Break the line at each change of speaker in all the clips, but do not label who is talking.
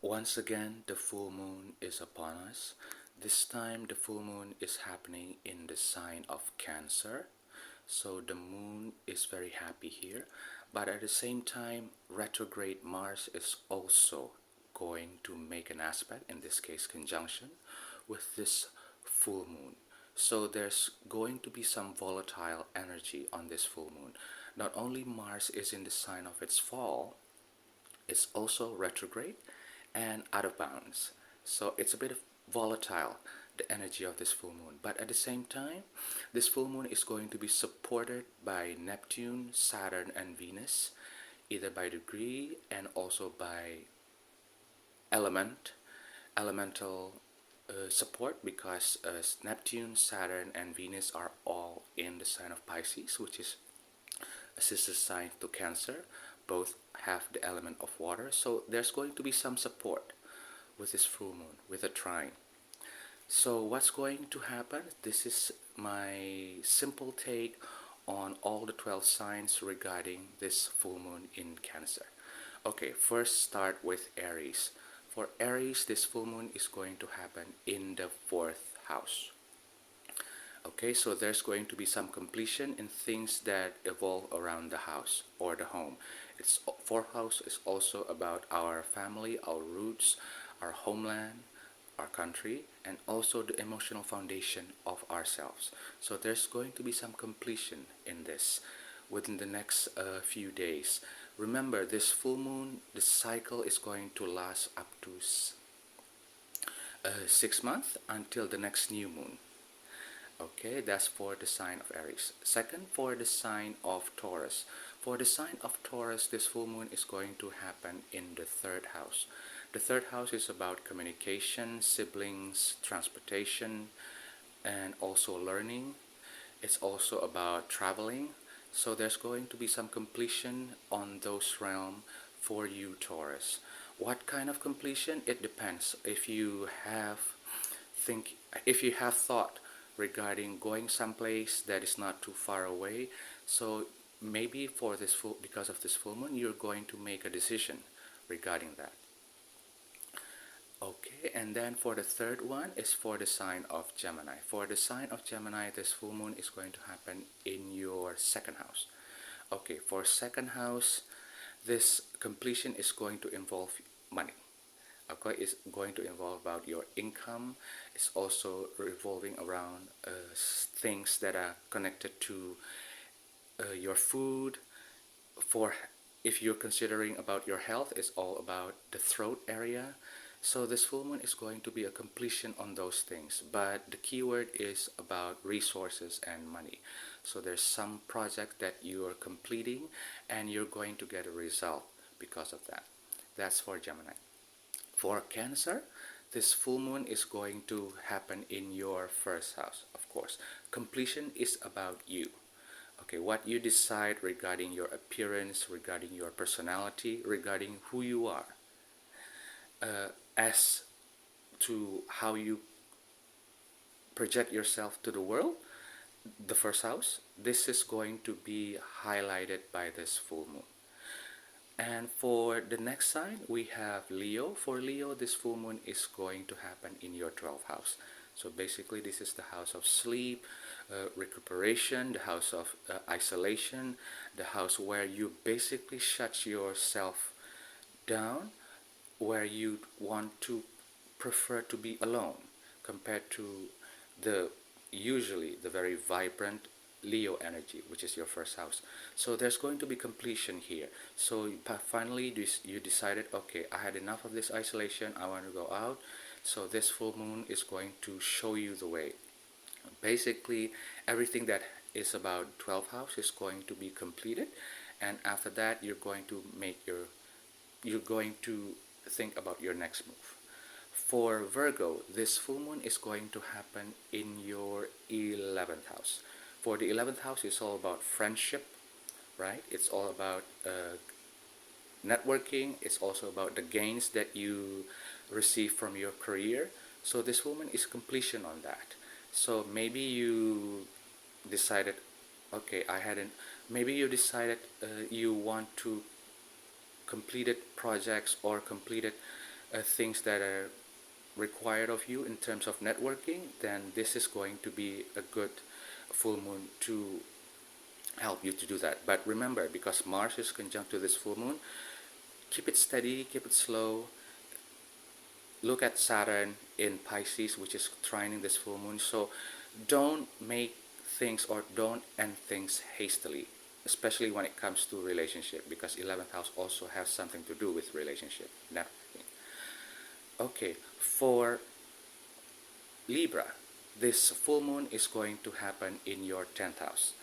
Once again, the full moon is upon us. This time, the full moon is happening in the sign of Cancer. So the moon is very happy here. But at the same time, retrograde Mars is also going to make an aspect, in this case conjunction, with this full moon. So there's going to be some volatile energy on this full moon. Not only Mars is in the sign of its fall, it's also retrograde and out of bounds. So it's a bit of volatile, the energy of this full moon. But at the same time, this full moon is going to be supported by Neptune, Saturn, and Venus, either by degree and also by elemental support, because Neptune, Saturn, and Venus are all in the sign of Pisces, which is a sister sign to Cancer. Both have the element of water, so there's going to be some support with this full moon, with a trine. So what's going to happen? This is my simple take on all the 12 signs regarding this full moon in Cancer. Okay, first start with Aries. For Aries, this full moon is going to happen in the 4th house. Okay, so there's going to be some completion in things that evolve around the house or the home. It's 4th house is also about our family, our roots, our homeland, our country, and also the emotional foundation of ourselves. So there's going to be some completion in this within the next few days. Remember, this full moon, the cycle is going to last up to 6 months until the next new moon. Okay, that's for the sign of Aries. Second, for the sign of Taurus. For the sign of Taurus, this full moon is going to happen in the 3rd house. The 3rd house is about communication, siblings, transportation, and also learning. It's also about traveling. So there's going to be some completion on those realms for you, Taurus. What kind of completion? It depends. If you have thought regarding going someplace that is not too far away, so maybe because of this full moon, you're going to make a decision regarding that. Okay, and then for the third one is for the sign of Gemini. For the sign of Gemini, this full moon is going to happen in your 2nd house. Okay, for 2nd house, this completion is going to involve money. Okay, it's going to involve about your income. It's also revolving around things that are connected to your food. For if you're considering about your health, it's all about the throat area. So this full moon is going to be a completion on those things, but the keyword is about resources and money. So there's some project that you are completing and you're going to get a result because of that. That's for Gemini. For Cancer, this full moon is going to happen in your 1st house, of course. Completion is about you. Okay, what you decide regarding your appearance, regarding your personality, regarding who you are. As to how you project yourself to the world, the 1st house, this is going to be highlighted by this full moon. And for the next sign, we have Leo. For Leo, this full moon is going to happen in your 12th house. So basically, this is the house of sleep, recuperation, the house of isolation, the house where you basically shut yourself down, where you want to prefer to be alone compared to usually the very vibrant Leo energy, which is your 1st house. So there's going to be completion here. So finally you decided, okay, I had enough of this isolation, I want to go out. So this full moon is going to show you the way. Basically, everything that is about 12th house is going to be completed, and after that you're going to think about your next move. For Virgo, this full moon is going to happen in your 11th house. For the 11th house, it's all about friendship, right? It's all about networking. It's also about the gains that you receive from your career. So this woman is completion on that. So maybe you decided, okay, maybe you decided you want to completed projects or completed things that are required of you in terms of networking, then this is going to be a good full moon to help you to do that. But remember, because Mars is conjunct to this full moon, keep it steady, keep it slow. Look at Saturn in Pisces, which is trining this full moon. So don't make things or don't end things hastily, especially when it comes to relationship, because 11th house also has something to do with relationship networking. Okay, for Libra, this full moon is going to happen in your 10th house.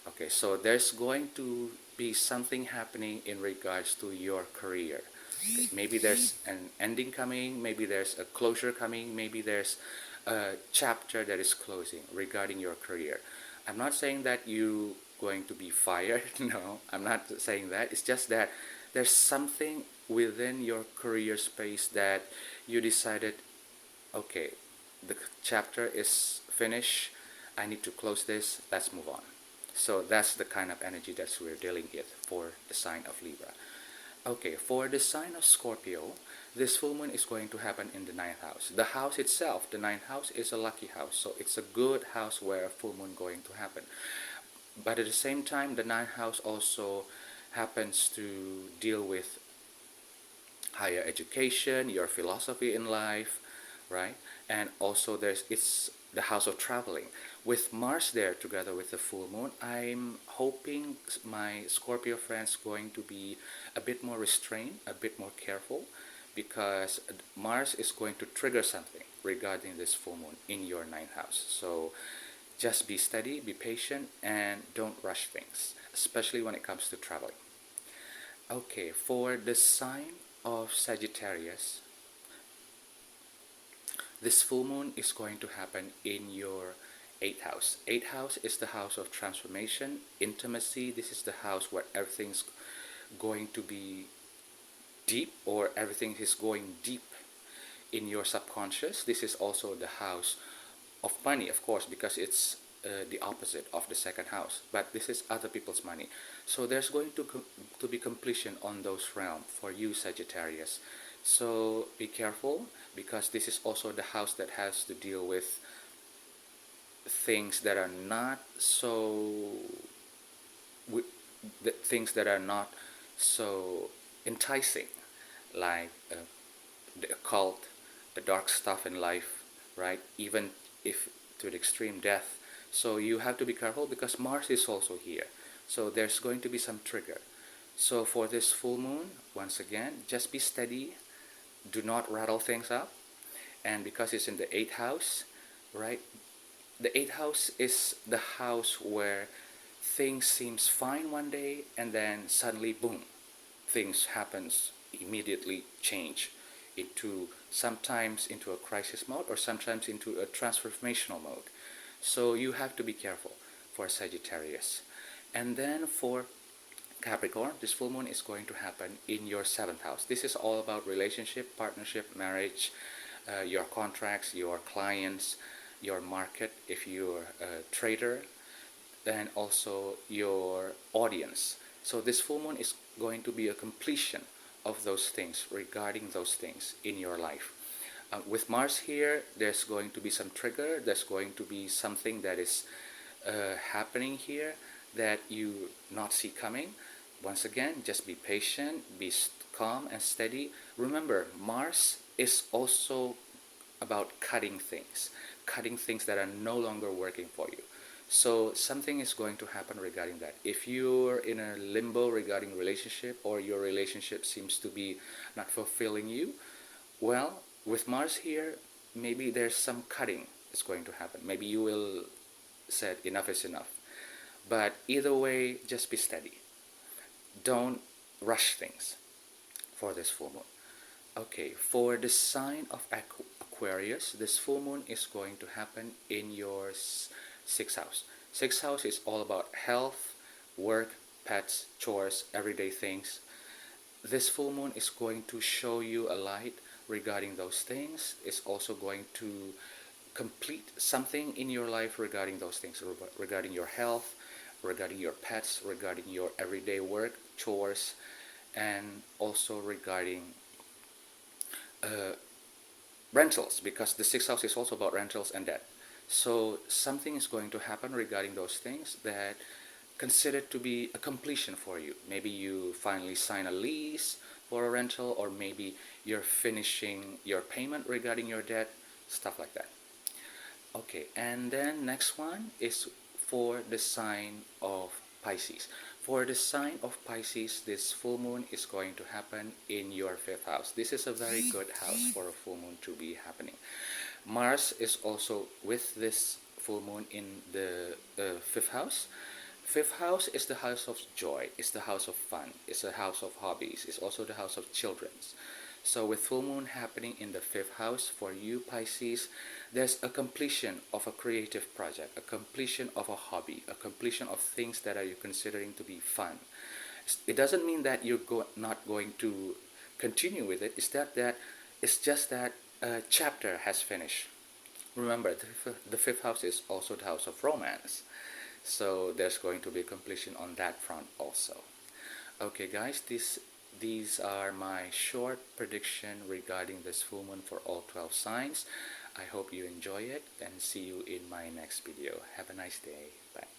Okay, so there's going to be something happening in regards to your career. Okay, maybe there's an ending coming, maybe there's a closure coming, maybe there's a chapter that is closing regarding your career. I'm not saying that you're going to be fired. No, I'm not saying that. It's just that there's something within your career space that you decided, okay, the chapter is finished, I need to close this, let's move on. So that's the kind of energy that we're dealing with for the sign of Libra. Okay, for the sign of Scorpio, this full moon is going to happen in the 9th house. The house itself, the 9th house, is a lucky house, so it's a good house where a full moon going to happen. But at the same time, the 9th house also happens to deal with higher education, your philosophy in life, right? And also it's the house of traveling. With Mars there together with the full moon, I'm hoping my Scorpio friends going to be a bit more restrained, a bit more careful, because Mars is going to trigger something regarding this full moon in your 9th house. So just be steady, be patient, and don't rush things, especially when it comes to traveling. Okay, for the sign of Sagittarius, this full moon is going to happen in your 8th house. 8th house is the house of transformation, intimacy. This is the house where everything's going to be deep, or everything is going deep in your subconscious. This is also the house of money, of course, because it's the opposite of the 2nd house, but this is other people's money. So there's going to be completion on those realms for you, Sagittarius. So be careful, because this is also the house that has to deal with things that are not so the things that are not so enticing, like the occult, the dark stuff in life, right? Even if to the extreme death. So you have to be careful, because Mars is also here. So there's going to be some trigger. So for this full moon, once again, just be steady. Do not rattle things up. And because it's in the 8th house, right? The 8th house is the house where things seems fine one day, and then suddenly, boom, things happens immediately change into sometimes into a crisis mode, or sometimes into a transformational mode. So you have to be careful for Sagittarius. And then for Capricorn, this full moon is going to happen in your 7th house. This is all about relationship, partnership, marriage, your contracts, your clients, your market, if you're a trader, and also your audience. So this full moon is going to be a completion of those things, regarding those things in your life. With Mars here, there's going to be some trigger, there's going to be something that is happening here that you not see coming. Once again, just be patient, be calm and steady. Remember, Mars is also about cutting things that are no longer working for you. So something is going to happen regarding that. If you're in a limbo regarding relationship, or your relationship seems to be not fulfilling you, well, with Mars here, maybe there's some cutting is going to happen. Maybe you will say enough is enough. But either way, just be steady. Don't rush things for this full moon. Okay, for the sign of Aquarius, this full moon is going to happen in your 6th house. 6th house is all about health, work, pets, chores, everyday things. This full moon is going to show you a light regarding those things. It's also going to complete something in your life regarding those things, regarding your health, regarding your pets, regarding your everyday work, chores, and also regarding uh, rentals, because the sixth house is also about rentals and debt. So something is going to happen regarding those things that considered to be a completion for you. Maybe you finally sign a lease for a rental, or maybe you're finishing your payment regarding your debt, stuff like that. Okay, and then next one is for the sign of Pisces. For the sign of Pisces, this full moon is going to happen in your fifth house. This is a very good house for a full moon to be happening. Mars is also with this full moon in the fifth house. Fifth house is the house of joy, it's the house of fun, it's the house of hobbies, it's also the house of children's. So with full moon happening in the fifth house for you Pisces, there's a completion of a creative project, a completion of a hobby, a completion of things that are you considering to be fun. It doesn't mean that you're not going to continue with it. It's just that a chapter has finished. Remember, the fifth house is also the house of romance. So there's going to be completion on that front also. Okay guys, these are my short prediction regarding this full moon for all 12 signs. I hope you enjoy it, and see you in my next video. Have a nice day. Bye.